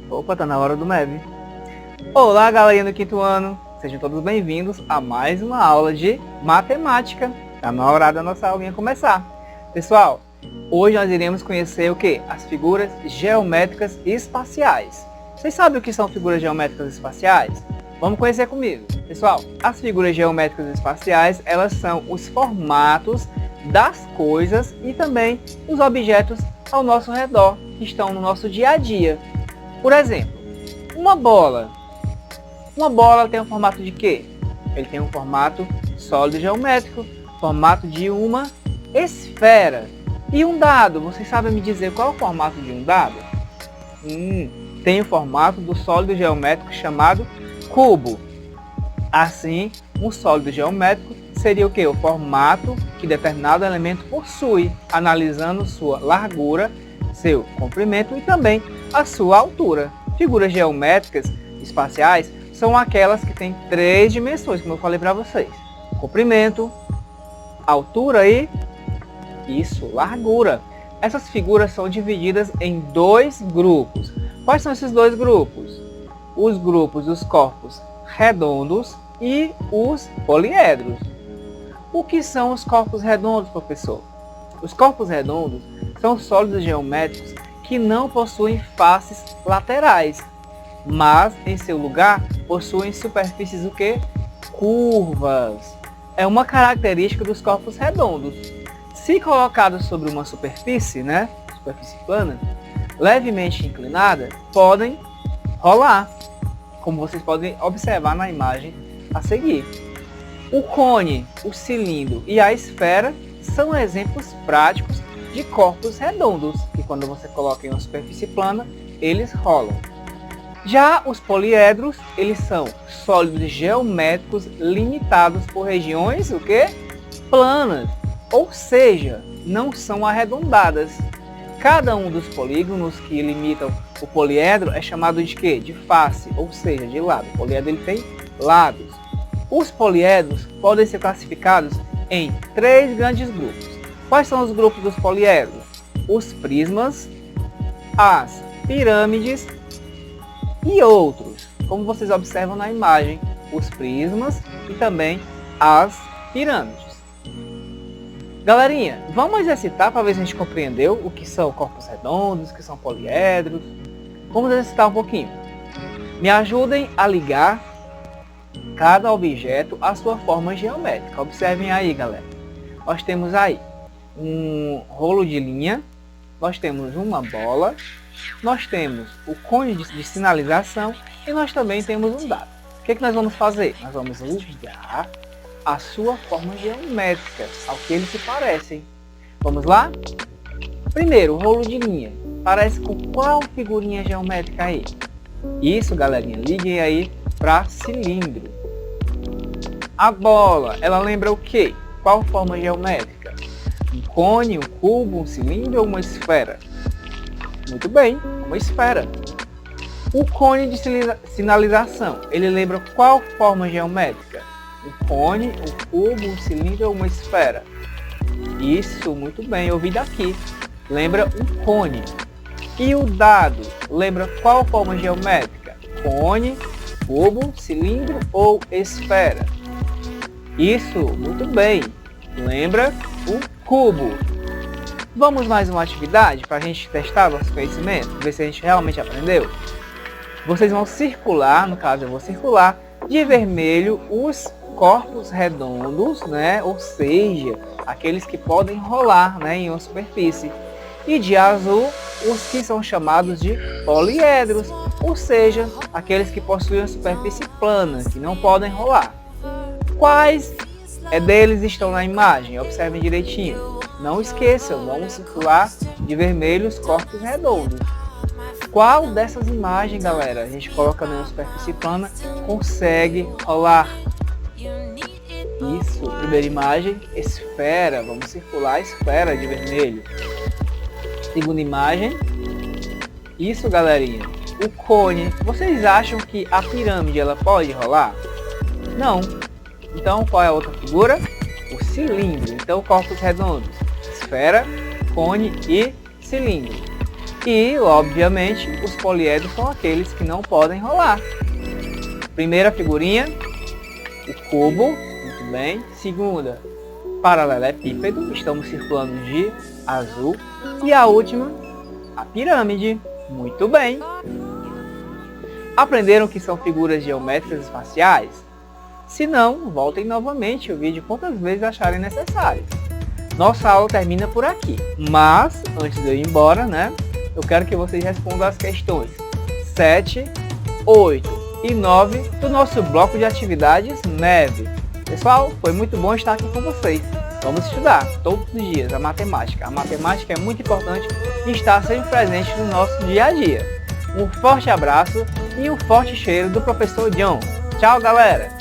Opa, tá na hora do MEV. Olá, galerinha do quinto ano. Sejam todos bem-vindos a mais uma aula de matemática. Tá na hora da nossa aulinha começar. Pessoal, hoje nós iremos conhecer o que? As figuras geométricas espaciais. Vocês sabem o que são figuras geométricas espaciais? Vamos conhecer comigo. Pessoal, as figuras geométricas espaciais, elas são os formatos das coisas e também os objetos ao nosso redor, que estão no nosso dia a dia. Por exemplo, uma bola. Uma bola tem um formato de quê? Ele tem um formato sólido geométrico, formato de uma esfera. E um dado, vocês sabem me dizer qual é o formato de um dado? Tem o formato do sólido geométrico chamado cubo. Assim, um sólido geométrico seria o quê? O formato que determinado elemento possui, analisando sua largura, seu comprimento e também a sua altura. Figuras geométricas espaciais são aquelas que têm três dimensões, como eu falei para vocês. Comprimento, altura e largura. Essas figuras são divididas em dois grupos. Quais são esses dois grupos? Os grupos dos corpos redondos e os poliedros. O que são os corpos redondos, professor? Os corpos redondos são sólidos geométricos que não possuem faces laterais, mas em seu lugar possuem superfícies o quê? Curvas. É uma característica dos corpos redondos. Se colocados sobre uma superfície, superfície plana, levemente inclinada, podem rolar, como vocês podem observar na imagem a seguir. O cone, o cilindro e a esfera são exemplos práticos de corpos redondos, que quando você coloca em uma superfície plana, eles rolam. Já os poliedros, eles são sólidos geométricos limitados por regiões o quê? Planas, ou seja, não são arredondadas. Cada um dos polígonos que limitam o poliedro é chamado de quê? De face, ou seja, de lado. O poliedro ele tem lados. Os poliedros podem ser classificados em três grandes grupos. Quais são os grupos dos poliedros? Os prismas, as pirâmides e outros. Como vocês observam na imagem, os prismas e também as pirâmides. Galerinha, vamos exercitar para ver se a gente compreendeu o que são corpos redondos, o que são poliedros. Vamos exercitar um pouquinho. Me ajudem a ligar cada objeto à sua forma geométrica. Observem aí, galera. Nós temos aí um rolo de linha, nós temos uma bola, nós temos o cone de sinalização e nós também temos um dado. O que nós vamos fazer? Nós vamos ligar a sua forma geométrica, ao que eles se parecem. Vamos lá? Primeiro, o rolo de linha. Parece com qual figurinha geométrica aí? Isso, galerinha, liguem aí para cilindro. A bola, ela lembra o quê? Qual forma geométrica? Um cone, um cubo, um cilindro ou uma esfera? Muito bem, uma esfera. O cone de sinalização, ele lembra qual forma geométrica? Um cone, um cubo, um cilindro ou uma esfera? Isso, muito bem, ouvi daqui. Lembra um cone. E o dado, lembra qual forma geométrica? Cone, cubo, cilindro ou esfera? Isso, muito bem. Lembra um cubo. Vamos mais uma atividade para a gente testar nosso conhecimento, ver se a gente realmente aprendeu? Vocês vão circular, no caso eu vou circular, de vermelho os corpos redondos, ou seja, aqueles que podem rolar em uma superfície. E de azul, os que são chamados de poliedros, ou seja, aqueles que possuem uma superfície plana, que não podem rolar. Quais deles estão na imagem? Observem direitinho. Não esqueçam, vamos circular de vermelho os corpos redondos. Qual dessas imagens, galera, a gente coloca na superfície plana, consegue rolar? Isso, primeira imagem, esfera. Vamos circular a esfera de vermelho. Segunda imagem. Isso, galerinha. O cone. Vocês acham que a pirâmide ela pode rolar? Não. Então, qual é a outra figura? O cilindro. Então, corpos redondos. Esfera, cone e cilindro. E, obviamente, os poliedros são aqueles que não podem rolar. Primeira figurinha, o cubo, muito bem. Segunda, paralelepípedo, estamos circulando de azul. E a última, a pirâmide, muito bem. Aprenderam que são figuras geométricas espaciais? Se não, voltem novamente o vídeo quantas vezes acharem necessário. Nossa aula termina por aqui, mas antes de eu ir embora, né, eu quero que vocês respondam as questões 7, 8 e 9 do nosso bloco de atividades neve. Pessoal, foi muito bom estar aqui com vocês. Vamos estudar todos os dias a matemática. A matemática é muito importante e está sempre presente no nosso dia a dia. Um forte abraço e um forte cheiro do professor John. Tchau, galera!